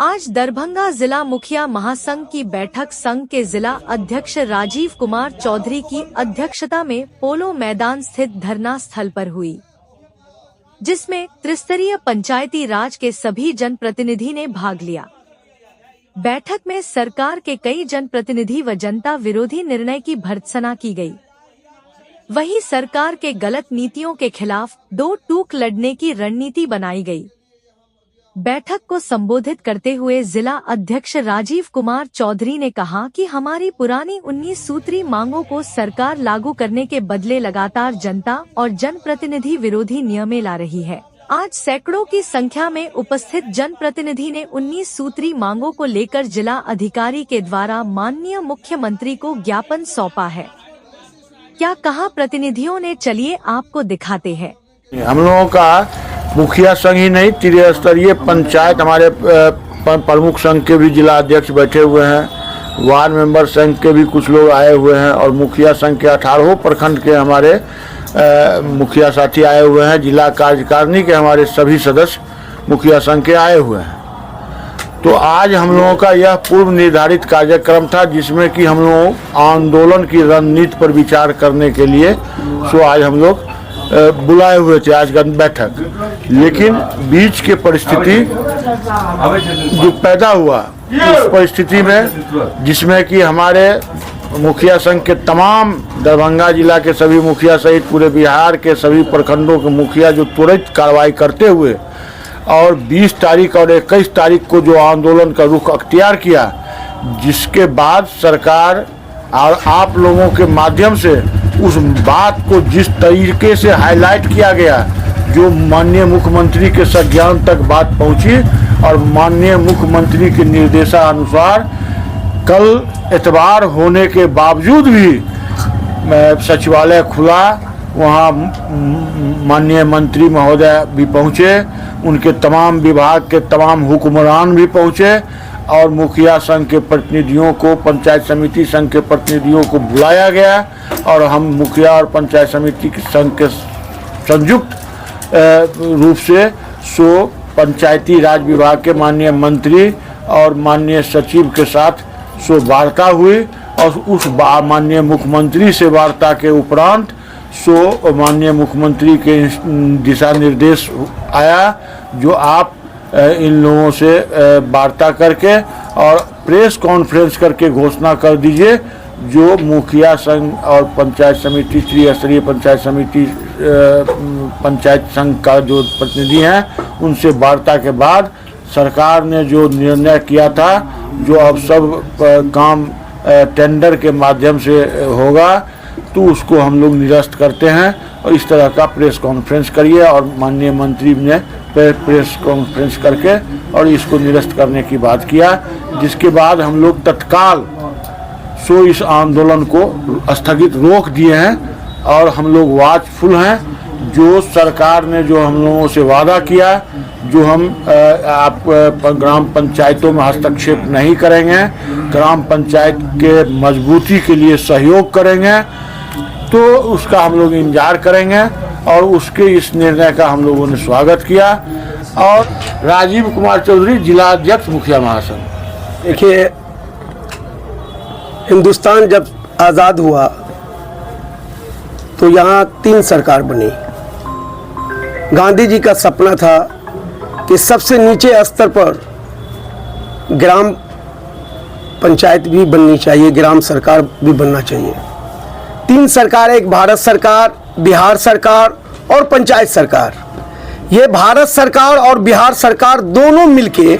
आज दरभंगा जिला मुखिया महासंघ की बैठक संघ के जिला अध्यक्ष राजीव कुमार चौधरी की अध्यक्षता में पोलो मैदान स्थित धरना स्थल पर हुई, जिसमें त्रिस्तरीय पंचायती राज के सभी जनप्रतिनिधि ने भाग लिया। बैठक में सरकार के कई जनप्रतिनिधि व जनता विरोधी निर्णय की भर्त्सना की गई। वहीं सरकार के गलत नीतियों के खिलाफ दो टूक लड़ने की रणनीति बनाई गई। बैठक को संबोधित करते हुए जिला अध्यक्ष राजीव कुमार चौधरी ने कहा कि हमारी पुरानी 19 सूत्री मांगों को सरकार लागू करने के बदले लगातार जनता और जनप्रतिनिधि विरोधी नियमें ला रही है। आज सैकड़ों की संख्या में उपस्थित जनप्रतिनिधि ने 19 सूत्री मांगों को लेकर जिला अधिकारी के द्वारा माननीय मुख्यमंत्री को ज्ञापन सौंपा है। क्या कहा प्रतिनिधियों ने, चलिए आपको दिखाते हैं। हम लोगों का मुखिया संघ ही नहीं, त्रिस्तरीय पंचायत हमारे प्रमुख संघ के भी जिला अध्यक्ष बैठे हुए हैं, वार्ड मेंबर संघ के भी कुछ लोग आए हुए हैं और मुखिया संघ के 18 प्रखंड के हमारे मुखिया साथी आए हुए हैं। जिला कार्यकारिणी के हमारे सभी सदस्य मुखिया संघ के आए हुए हैं। तो आज हम लोगों का यह पूर्व निर्धारित कार्यक्रम था, जिसमें कि हम लोग आंदोलन की रणनीति पर विचार करने के लिए आज हम लोग बुलाए हुए थे आज का बैठक। लेकिन बीच के परिस्थिति जो पैदा हुआ, उस परिस्थिति में जिसमें कि हमारे मुखिया संघ के तमाम दरभंगा जिला के सभी मुखिया सहित पूरे बिहार के सभी प्रखंडों के मुखिया जो त्वरित कार्रवाई करते हुए और 20 तारीख और 21 तारीख को जो आंदोलन का रुख अख्तियार किया, जिसके बाद सरकार और आप लोगों के माध्यम से उस बात को जिस तरीके से हाईलाइट किया गया, जो माननीय मुख्यमंत्री के संज्ञान तक बात पहुंची और माननीय मुख्यमंत्री के निर्देशानुसार कल एतवार होने के बावजूद भी सचिवालय खुला, वहां माननीय मंत्री महोदय भी पहुंचे, उनके तमाम विभाग के तमाम हुक्मरान भी पहुंचे और मुखिया संघ के प्रतिनिधियों को, पंचायत समिति संघ के प्रतिनिधियों को बुलाया गया और हम मुखिया और पंचायत समिति संघ के संयुक्त रूप से पंचायती राज विभाग के माननीय मंत्री और माननीय सचिव के साथ वार्ता हुई और उस माननीय मुख्यमंत्री से वार्ता के उपरांत माननीय मुख्यमंत्री के दिशा निर्देश आया, जो आप इन लोगों से वार्ता करके और प्रेस कॉन्फ्रेंस करके घोषणा कर दीजिए, जो मुखिया संघ और पंचायत समिति, त्रिस्तरीय पंचायत समिति पंचायत संघ का जो प्रतिनिधि हैं, उनसे वार्ता के बाद सरकार ने जो निर्णय किया था, जो अब सब काम टेंडर के माध्यम से होगा, तो उसको हम लोग निरस्त करते हैं और इस तरह का प्रेस कॉन्फ्रेंस करिए। और माननीय मंत्री ने प्रेस कॉन्फ्रेंस करके और इसको निरस्त करने की बात किया, जिसके बाद हम लोग तत्काल इस आंदोलन को स्थगित रोक दिए हैं और हम लोग वाचफुल हैं। जो सरकार ने जो हम लोगों से वादा किया, जो हम आप ग्राम पंचायतों में हस्तक्षेप नहीं करेंगे, ग्राम पंचायत के मजबूती के लिए सहयोग करेंगे, तो उसका हम लोग इंतजार करेंगे और उसके इस निर्णय का हम लोगों ने स्वागत किया। और राजीव कुमार चौधरी, जिला अध्यक्ष मुखिया महासंघ। देखिए, हिंदुस्तान जब आज़ाद हुआ तो यहाँ 3 सरकार बनी। गांधी जी का सपना था कि सबसे नीचे स्तर पर ग्राम पंचायत भी बननी चाहिए, ग्राम सरकार भी बनना चाहिए। 3 सरकार, एक भारत सरकार, बिहार सरकार और पंचायत सरकार। ये भारत सरकार और बिहार सरकार दोनों मिलके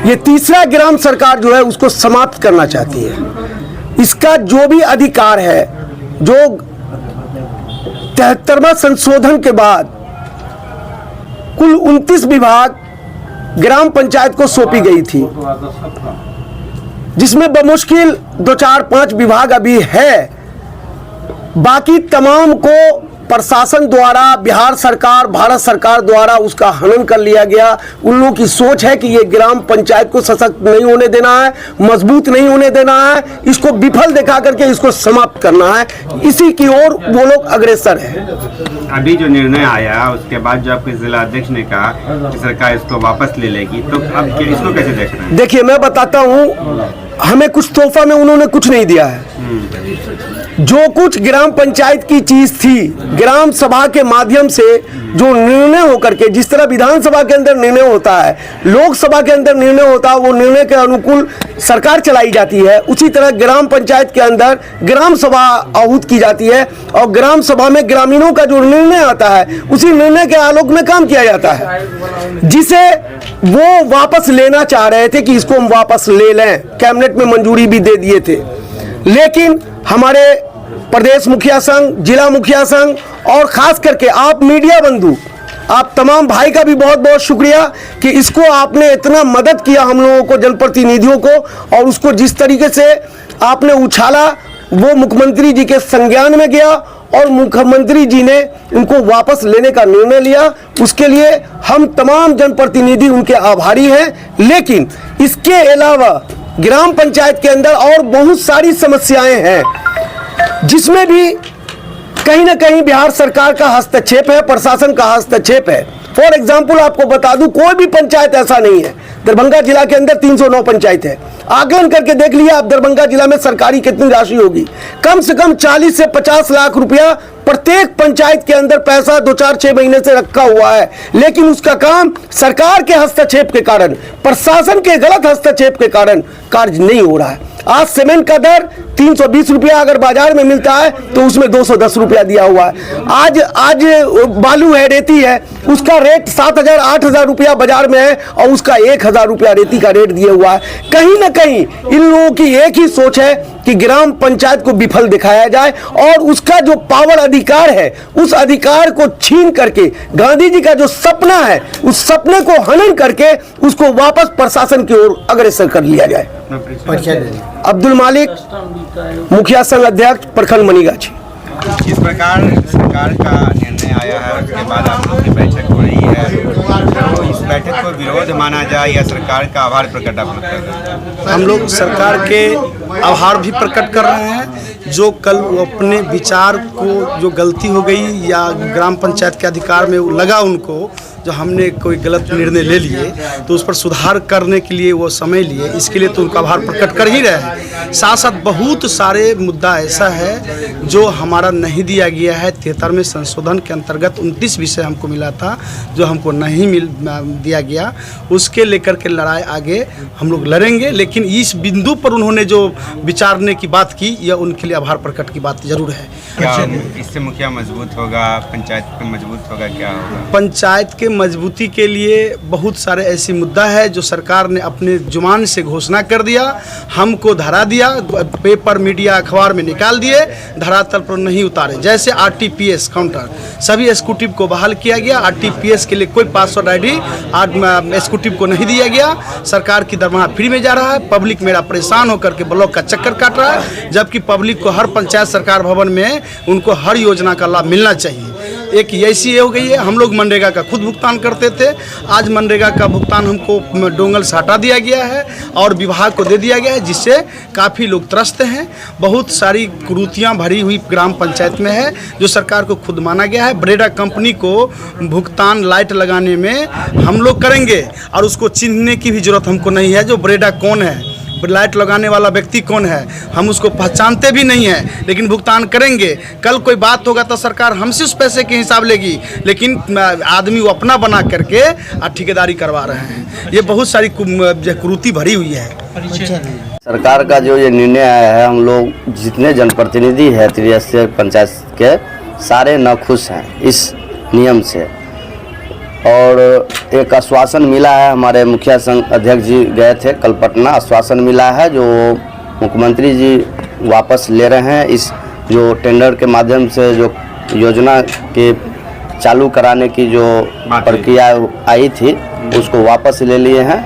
ये तीसरा ग्राम सरकार जो है उसको समाप्त करना चाहती है। इसका जो भी अधिकार है, जो 73वां संशोधन के बाद कुल 29 विभाग ग्राम पंचायत को सौंपी गई थी, जिसमें बमुश्किल 2, 4, 5 विभाग अभी है। बाकी तमाम को प्रशासन द्वारा, बिहार सरकार, भारत सरकार द्वारा उसका हनन कर लिया गया। उन लोगों की सोच है कि ये ग्राम पंचायत को सशक्त नहीं होने देना है, मजबूत नहीं होने देना है, इसको विफल दिखा करके इसको समाप्त करना है। इसी की ओर वो लोग अग्रसर है। अभी जो निर्णय आया उसके बाद जो आपके जिला अध्यक्ष ने कहा कि सरकार इसको वापस ले लेगी, तो अब इसको कैसे देख रहे हैं? देखिए, मैं बताता हूँ, हमें कुछ तोहफा में उन्होंने कुछ नहीं दिया है। जो कुछ ग्राम पंचायत की चीज थी, ग्राम सभा के माध्यम से जो निर्णय होकर के, जिस तरह विधानसभा के अंदर निर्णय होता है, लोकसभा के अंदर निर्णय होता है, वो निर्णय के अनुकूल सरकार चलाई जाती है, उसी तरह ग्राम पंचायत के अंदर ग्राम सभा आहूत की जाती है और ग्राम सभा में ग्रामीणों का जो निर्णय आता है उसी निर्णय के आलोक में काम किया जाता है, जिसे वो वापस लेना चाह रहे थे कि इसको हम वापस ले लें। कैबिनेट में मंजूरी भी दे दिए थे, लेकिन हमारे प्रदेश मुखिया संघ, जिला मुखिया संघ और खास करके आप मीडिया बंधु, आप तमाम भाई का भी बहुत बहुत शुक्रिया कि इसको आपने इतना मदद किया हम लोगों को, जनप्रतिनिधियों को, और उसको जिस तरीके से आपने उछाला वो मुख्यमंत्री जी के संज्ञान में गया और मुख्यमंत्री जी ने उनको वापस लेने का निर्णय लिया। उसके लिए हम तमाम जनप्रतिनिधि उनके आभारी हैं। लेकिन इसके अलावा ग्राम पंचायत के अंदर और बहुत सारी समस्याएं हैं, जिसमें भी कहीं ना कहीं बिहार सरकार का हस्तक्षेप है, प्रशासन का हस्तक्षेप है। फॉर एग्जाम्पल आपको बता दूं, कोई भी पंचायत ऐसा नहीं है। दरभंगा जिला के अंदर 309 पंचायत है। आकलन करके देख लिया आप, दरभंगा जिला में सरकारी कितनी राशि होगी? कम से कम 40 से 50 लाख रुपया प्रत्येक पंचायत के अंदर पैसा 2-4-6 महीने से रखा हुआ है, लेकिन उसका काम सरकार के हस्तक्षेप के कारण, प्रशासन के गलत हस्तक्षेप के कारण कार्य नहीं हो रहा है। आज सीमेंट का दर 320 रुपया अगर बाजार में मिलता है तो उसमें 210 रुपया दिया हुआ है। आज बालू है, रेती है, उसका रेट 7,000 8,000 रुपया बाजार में है और उसका 1,000 रुपया रेती का रेट दिया हुआ है। कहीं ना कहीं इन लोगों की एक ही सोच है कि ग्राम पंचायत को विफल दिखाया जाए और उसका जो पावर अधिकार है उस अधिकार को छीन करके गांधी जी का जो सपना है उस सपने को हनन करके उसको वापस प्रशासन की ओर अग्रसर कर लिया जाए। अब्दुल मालिक, मुखिया संघ अध्यक्ष, प्रखंड मनीगाछी। इस प्रकार सरकार का निर्णय आया है, उसके बाद आप लोगों की बैठक हो रही है, तो इस बैठक को विरोध माना जाए या सरकार का आभार प्रकट आप लोग कर रहे हैं? हम लोग सरकार के आभार भी प्रकट कर रहे हैं, जो कल अपने विचार को जो गलती हो गई या ग्राम पंचायत के अधिकार में लगा उनको, जो हमने कोई गलत निर्णय ले लिए तो उस पर सुधार करने के लिए वो समय लिए, इसके लिए तो उनका आभार प्रकट कर ही रहे हैं। साथ साथ बहुत सारे मुद्दा ऐसा है जो हमारा नहीं दिया गया है। 73वें संशोधन के अंतर्गत 29 विषय हमको मिला था जो हमको नहीं दिया गया, उसके लेकर के लड़ाई आगे हम लोग लड़ेंगे। लेकिन इस बिंदु पर उन्होंने जो विचारने की बात की, यह उनके लिए आभार प्रकट की बात जरूर है। क्या इससे मुखिया मजबूत होगा, पंचायत मजबूत होगा, क्या होगा? पंचायत के मजबूती के लिए बहुत सारे ऐसे मुद्दा है जो सरकार ने अपने जुबान से घोषणा कर दिया, हमको धरा दिया, पेपर मीडिया अखबार में निकाल दिए, धरातल पर नहीं उतारे। जैसे आरटीपीएस काउंटर, सभी एग्जीक्यूटिव को बहाल किया गया। आरटीपीएस के लिए कोई पासवर्ड आईडी एग्जीक्यूटिव को नहीं दिया गया। सरकार की दरमाहा फ्री में जा रहा है। पब्लिक मेरा परेशान होकर के ब्लॉक का चक्कर काट रहा है, जबकि पब्लिक को हर पंचायत सरकार भवन में उनको हर योजना का लाभ मिलना चाहिए। एक ऐसी हो गई है, हम लोग मनरेगा का खुद भुगतान करते थे, आज मनरेगा का भुगतान हमको डोंगल से हटा दिया गया है और विभाग को दे दिया गया है, जिससे काफ़ी लोग त्रस्त हैं। बहुत सारी कुरीतियाँ भरी हुई ग्राम पंचायत में है जो सरकार को खुद माना गया है। ब्रेडा कंपनी को भुगतान लाइट लगाने में हम लोग करेंगे और उसको चिन्हने की भी जरूरत हमको नहीं है। जो ब्रेडा कौन है, लाइट लगाने वाला व्यक्ति कौन है, हम उसको पहचानते भी नहीं हैं, लेकिन भुगतान करेंगे। कल कोई बात होगा तो सरकार हमसे उस पैसे के हिसाब लेगी, लेकिन आदमी वो अपना बना करके ठेकेदारी करवा रहे हैं। ये बहुत सारी कुरीति भरी हुई है। सरकार का जो ये निर्णय आया है, हम लोग जितने जनप्रतिनिधि है 83 पंचायत के, सारे नाखुश हैं इस नियम से। और एक आश्वासन मिला है, हमारे मुखिया संघ अध्यक्ष जी गए थे कल पटना, आश्वासन मिला है जो मुख्यमंत्री जी वापस ले रहे हैं। इस जो टेंडर के माध्यम से जो योजना के चालू कराने की जो प्रक्रिया आई थी उसको वापस ले लिए हैं।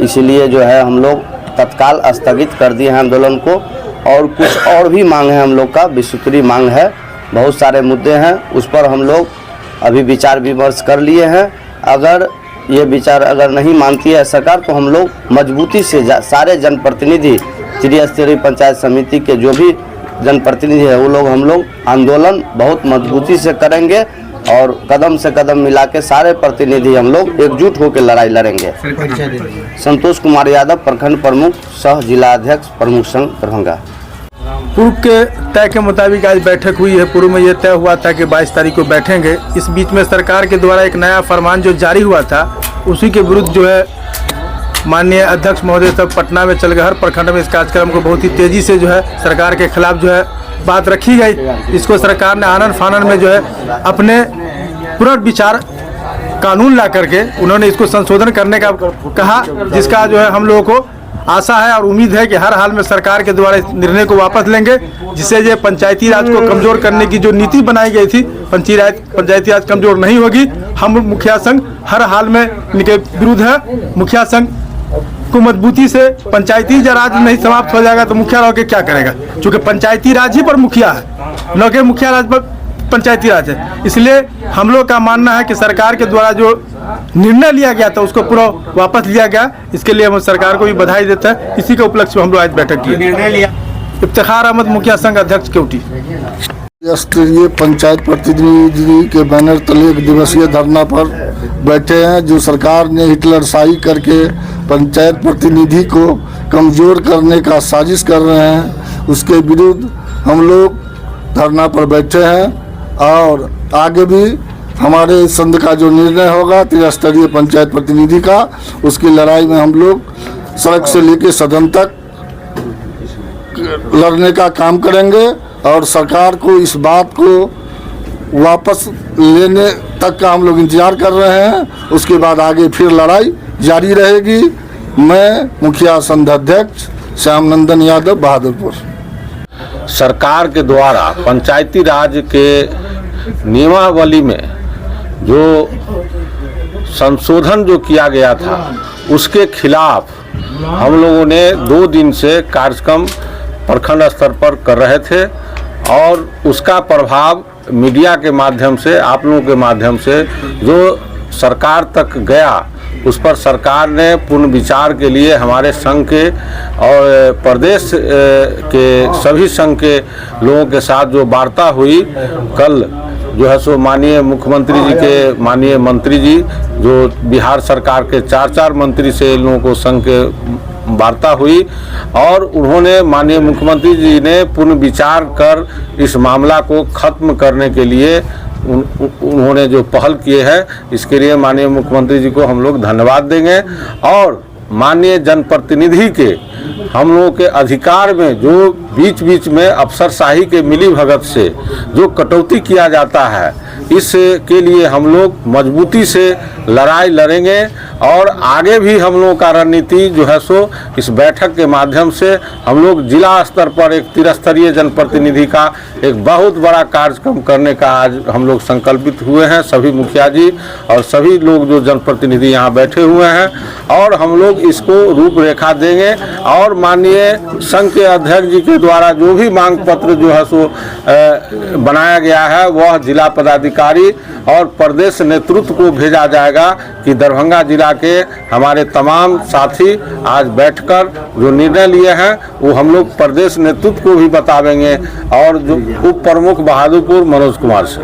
इसीलिए जो है हम लोग तत्काल स्थगित कर दिए हैं आंदोलन को। और कुछ और भी मांग है हम लोग का, विस्तृत मांग है बहुत सारे मुद्दे हैं, उस पर हम लोग अभी विचार विमर्श कर लिए हैं। अगर ये विचार अगर नहीं मानती है सरकार तो हम लोग मजबूती से सारे जनप्रतिनिधि त्रिस्तरीय पंचायत समिति के जो भी जनप्रतिनिधि है वो लोग हम लोग आंदोलन बहुत मजबूती से करेंगे और कदम से कदम मिला के सारे प्रतिनिधि हम लोग एकजुट होकर लड़ाई लड़ेंगे। संतोष कुमार यादव, प्रखंड प्रमुख सह जिला अध्यक्ष प्रमुख संघ दरभंगा। पूर्व के तय के मुताबिक आज बैठक हुई है। पूर्व में यह तय हुआ था कि 22 तारीख को बैठेंगे। इस बीच में सरकार के द्वारा एक नया फरमान जो जारी हुआ था उसी के विरुद्ध जो है माननीय अध्यक्ष महोदय तक पटना में चल गए। हर प्रखंड में इस कार्यक्रम को बहुत ही तेजी से जो है सरकार के खिलाफ जो है बात रखी गई। इसको सरकार ने आनन फानन में जो है अपने पुनर्विचार कानून ला करके उन्होंने इसको संशोधन करने का कहा, जिसका जो है हम लोगों को आशा है और उम्मीद है कि हर हाल में सरकार के द्वारा इस निर्णय को वापस लेंगे, जिससे ये पंचायती राज को कमजोर करने की जो नीति बनाई गई थी पंचायती राज कमजोर नहीं होगी। हम मुखिया संघ हर हाल में इनके विरुद्ध है। मुखिया संघ को मजबूती से पंचायती राज नहीं समाप्त हो जाएगा तो मुखिया रह के क्या करेगा, क्योंकि पंचायती राज ही पर मुखिया है, न कि मुखिया राज पर पंचायती राज है। इसलिए हम लोग का मानना है कि सरकार के द्वारा जो निर्णय लिया गया था उसको पूरा वापस लिया गया। इसके लिए हम सरकार को भी बधाई देते हैं। इसी के उपलक्ष्य में हम लोग आज बैठक की। इफ्तिखार अहमद, मुखिया संघ अध्यक्ष केवटी। स्तरीय पंचायत प्रतिनिधि के बैनर तले 1 दिवसीय धरना पर बैठे हैं। जो सरकार ने हिटलरशाही करके पंचायत प्रतिनिधि को कमजोर करने का साजिश कर रहे हैं, उसके विरुद्ध हम लोग धरना पर बैठे हैं। और आगे भी हमारे संघ का जो निर्णय होगा त्रिस्तरीय पंचायत प्रतिनिधि का, उसकी लड़ाई में हम लोग सड़क से लेकर सदन तक लड़ने का काम करेंगे और सरकार को इस बात को वापस लेने तक का हम लोग इंतजार कर रहे हैं। उसके बाद आगे फिर लड़ाई जारी रहेगी। मैं मुखिया संघ अध्यक्ष श्याम नंदन यादव, बहादुरपुर। सरकार के द्वारा पंचायती राज के नियमावली में जो संशोधन जो किया गया था उसके खिलाफ हम लोगों ने 2 दिन से कार्यक्रम प्रखंड स्तर पर कर रहे थे और उसका प्रभाव मीडिया के माध्यम से, आप लोगों के माध्यम से जो सरकार तक गया, उस पर सरकार ने पूर्ण विचार के लिए हमारे संघ के और प्रदेश के सभी संघ के लोगों के साथ जो वार्ता हुई कल जो है सो माननीय मुख्यमंत्री जी के माननीय मंत्री जी जो बिहार सरकार के 4 मंत्री से इन लोगों को संघ के वार्ता हुई और उन्होंने माननीय मुख्यमंत्री जी ने पूर्ण विचार कर इस मामला को खत्म करने के लिए उन्होंने जो पहल किए हैं, इसके लिए माननीय मुख्यमंत्री जी को हम लोग धन्यवाद देंगे। और माननीय जनप्रतिनिधि के हम लोगों के अधिकार में जो बीच बीच में अफसरशाही के मिलीभगत से जो कटौती किया जाता है, इसके लिए हम लोग मजबूती से लड़ाई लड़ेंगे और आगे भी हम लोगों का रणनीति जो है सो इस बैठक के माध्यम से हम लोग जिला स्तर पर एक त्रिस्तरीय जनप्रतिनिधि का एक बहुत बड़ा कार्यक्रम करने का आज हम लोग संकल्पित हुए हैं। सभी मुखिया जी और सभी लोग जो जनप्रतिनिधि यहाँ बैठे हुए हैं और हम लोग इसको रूपरेखा देंगे और माननीय संघ के अध्यक्ष जी के द्वारा जो भी मांग पत्र जो है सो बनाया गया है वह जिला पदाधिकारी और प्रदेश नेतृत्व को भेजा जाएगा कि दरभंगा जिला के हमारे तमाम साथी आज बैठकर जो निर्णय लिए हैं वो हम लोग प्रदेश नेतृत्व को भी बतावेंगे और जो उप प्रमुख बहादुरपुर मनोज कुमार से